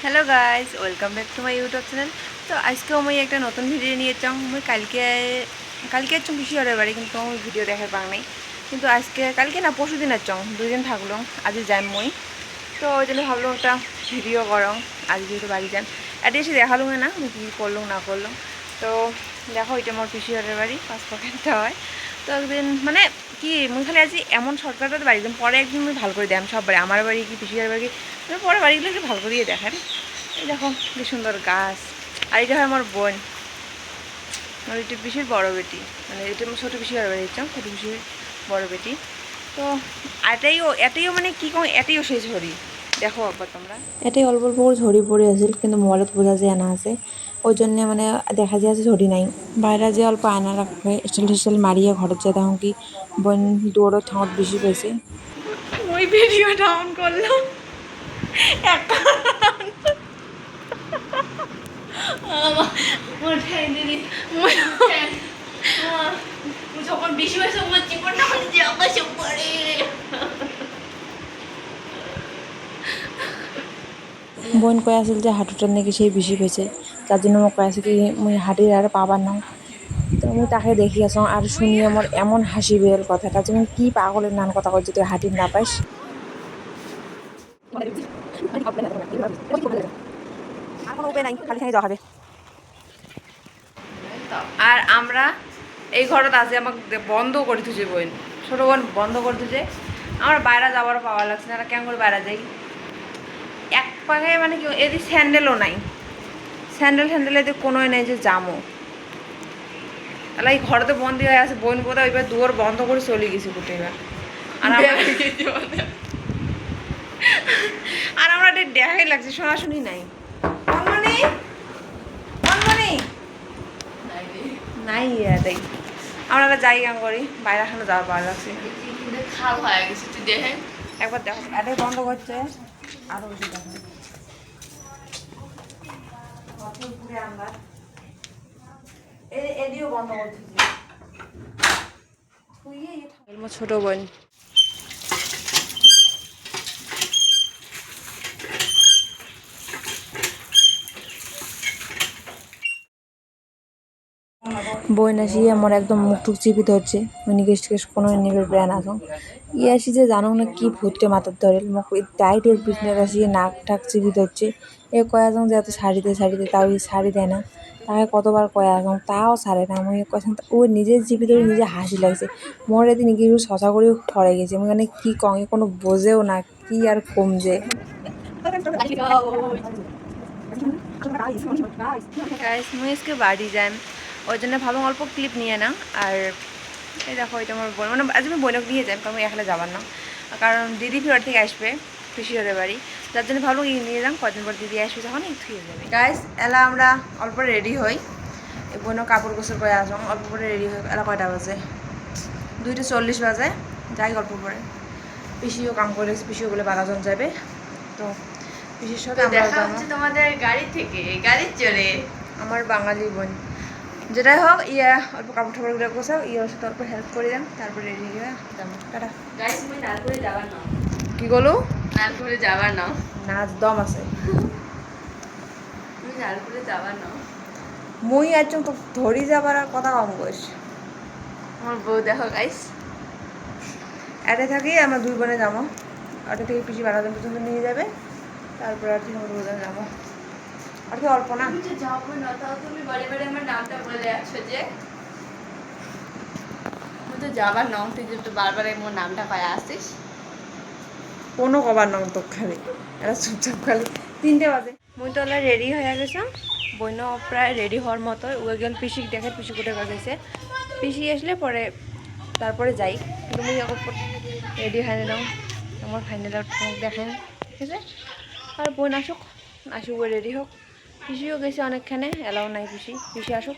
Hello guys, welcome back to my YouTube channel. তো আজকেও আমি একটা নতুন ভিডিও নিয়ে চাও। আমি কালকে কালকে চং বেশি হরে বাড়ি, কিন্তু আমি ভিডিও দেখার পাং নাই। কিন্তু আজকে কালকে না পরশু দিন চং 2 দিন থাকলো, আজ যাই মই। তো ওই জন্য ভাবলো একটা ভিডিও করং। আজ যেহেতু বাড়ি যান, এটা এসে দেখালো না আমি কী করলাম না করলাম। তো দেখো, এটা আমার পিসি হরের বাড়ি, পাঁচ পকেটটা হয়। তো একদিন মানে কি মুই খালি আজ এমন শর্টকাটে বাড়ি দিলাম, পরে একদিন আমি ভালো করে দিলাম সব বাড়ি, আমার বাড়ি কি পিসি হরের বাড়ি কি পরে বাড়িগুলো একটু ভালো করে দিয়ে দেখেন। এই দেখো কি সুন্দর গাছ। আর এটা হয় আমার বোন, আমার এটা পিসির বড় বেটি, মানে এটা আমার ছোটো পিসি বাড়ি ইচ্ছা, ছোটো পিসির বড় বেটি। তো এটাইও মানে কি কম, এটাইও সেই ঝড়ি। দেখো একবার তোমরা, এটাই অল্প অল্প করে ঝড়ি পড়ে আছিল, কিন্তু মোবাইলত বোঝা যায় না আছে, ওই জন্যে মানে দেখা যায় যে ঝড়ি নাই। বাইরে যে অল্প আয়না রাখবে স্টাইল টিস্টাইল মারিয়ে ঘরের যায়, তখন কি বোন দৌড়ো থাঁত বেশি পাইছে। ওই ভিডিও ডাউন করলাম একটা যখন বেশি হয়েছে আমার জীবনটা হচ্ছে আকাশে পড়ে। বোন কয়ে আছিল যে হাঁটুটার নাকি সেই বেশি পেয়েছে, যার জন্য মোক কয়ে আছে কি মুই হাঁটির আর পাবার নাও। তো আমি তাকে দেখি আছো আর শুনি আমার এমন হাসি বেল কথাটা, যেমন কি পাগলের নান কথা কই, তুই হাঁটির না পাইস। আর কোনো উপায় নাই, খালি খালি যাওয়া হবে। আর আমরা এই ঘরত আছে আমাকে বন্ধ করে থুছে বোন, ছোটো বোন বন্ধ করে থুছে। আমার বাইরে যাওয়ারও পাওয়া লাগছে না, কেমন করে বাইরে যাই। এক পায়ে মানে কি এদিকে স্যান্ডেলও নাই, স্যান্ডেল এদিকে কোনোই নেই যে জামো। তাহলে এই ঘরেতে বন্দি হয়ে আছে, বোন কোথাও এবার দুয়ার বন্ধ করে চলে গেছি কোথায় এবার। আর আর আমরা এটা দেখাই লাগছে, শোনাশুনি নাই। মানে মানে নাই এটাই আমরা যাই গান করি, বাইরে এখানে যাওয়ার ভালো লাগছে। খাল হয়ে গেছে তুই দেখে একবার দেখো, এটাই বন্ধ করছে, আরো বেশি দেখো আমরা এদিও বন্ধ করছি। ছোট বোন বই নাসি আমার একদম মুখ টুক চিপি ধরছে, নিকেশ টিকেশ কোনো নিবের ব্র্যান আসো ইয়ে আসি যে জানো না কি ভূতকে মাথার ধরে মুখ টাইটের পিছনে আসি নাক ঠাক চিপি ধরছে। এ কয়া যাও যে এত শাড়িতে তাও এই শাড়ি দেয় না, তাকে কতবার কয়া যাও তাও ছাড়ে না। আমি কথা ও নিজে চিপি ধরে নিজে হাসি লাগছে, মোর এদিন কি শশা করেও ঠরে গেছে, আমি মানে কি কং কোনো বোঝেও না কি আর কম যে। গাইস মুই আজকে বাড়ি যাই, ওই জন্য ভাবলাম অল্প ক্লিপ নিয়ে না। আর এই দেখো, এটা আমার বোন, মানে আজ আমি বোনকে নিয়ে যাই, কারণ একলা যাবার না, কারণ দিদি ফিরার থেকে আসবে পিসিওদের বাড়ি, যার জন্য ভাবলাম নিয়ে যাম, কদিন পর দিদি আসবে যখন একটু যাবে। গাইস এলা আমরা অল্প রেডি হই, এই বোনও কাপড় গোসল করে আসলাম, অল্প করে রেডি হই। এলা কয়টা বাজে? 2:40 বাজে। যাই অল্প পরে, পিসিও কাম করে, পিসিও বলে 12 জন যাবে। তো পিসির সাথে আমরা দেখা হচ্ছে তোমাদের গাড়ি থেকে, গাড়ির চড়ে। আমার বাঙালি বোন যেটাই হোক, ইয়া অল্প কাপড় ঠাপড়গুলো গোছাও, ইয়ে ওর সাথে অল্প হেল্প করে দেন, তারপরে রেডি হয়ে যাবো। টাটা। গাইস তুমি নারপুরে যাবার না, কি বলো? নারপুরে যাবার না, নাচ দম আছে, তুমি নারপুরে যাবার না। মুই একজন তো ধরি যাবার আর কথা কম কইস। আমার বউ দেখো গাইস, এতে থাকি আমরা 2 বোনে যাবো, ওটা থেকে পিসি 12 জন পর্যন্ত নিয়ে যাবে, তারপরে আর কি আমরা 2 জন যাবো, আর কি অল্প না। তুমি যে যাবো না, তাও তুমি বারে বারে আমার নামটা বলে আছো যে তুমি তো যাবার না, তুই যে তো বারবার আমার নামটা পায় আসিস। কোনো কবার নাম তো খালি এরা চুপচাপ খালি 3টে বাজে। মুই তো রেডি হয়ে গেছিলাম, বইন প্রায় রেডি হওয়ার মতো, ওই গেল পিসিক দেখে, পিসি কোটে গেছে, পিসি আসলে পরে তারপরে যাই। কিন্তু মুই এখন রেডি হয়ে নিলাম, আমার ফাইনাল আউট দেখেন, ঠিক আছে। আর বোন আসুক, আসুক রেডি হোক, পিসিও গেছে অনেকখানে, এলাও নাই পিসি আসুক,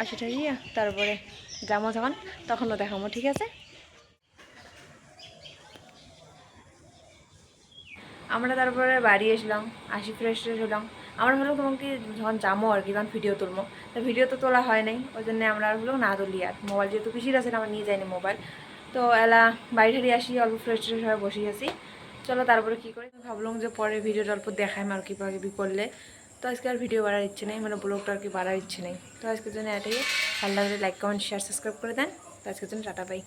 আসি ঠাসিয়া তারপরে যাবো যখন, তখনও দেখাবো, ঠিক আছে। আমরা তারপরে বাড়ি এসলাম, আসি ফ্রেশ ট্রেশ হলাম। আমরা হলো তোমাকে যখন যাবো আর কি, তখন ভিডিও তুলবো, তো ভিডিও তো তোলা হয় নাই, ওই জন্য আমরা হলো না তুলি। আর মোবাইল যেহেতু পিসির আছে, আমরা নিয়ে যাইনি মোবাইল। তো এলা বাড়ি ঠাড়ি আসি, অল্প ফ্রেশ ট্রেশ হয়ে বসে আছি। চলো তারপরে কী করে ভাবলাম যে পরে ভিডিওটা অল্প দেখাই আর কি করলে। তো আজকে আর ভিডিও বাড়ার ইচ্ছে নেই, মানে ব্লগটা আর কি বাড়ার ইচ্ছে নেই। তো আজকের জন্য এটাই, ভালো লাগলে লাইক কমেন্ট শেয়ার সাবস্ক্রাইব করে দেন। তো আজকের জন্য টাটা পাই।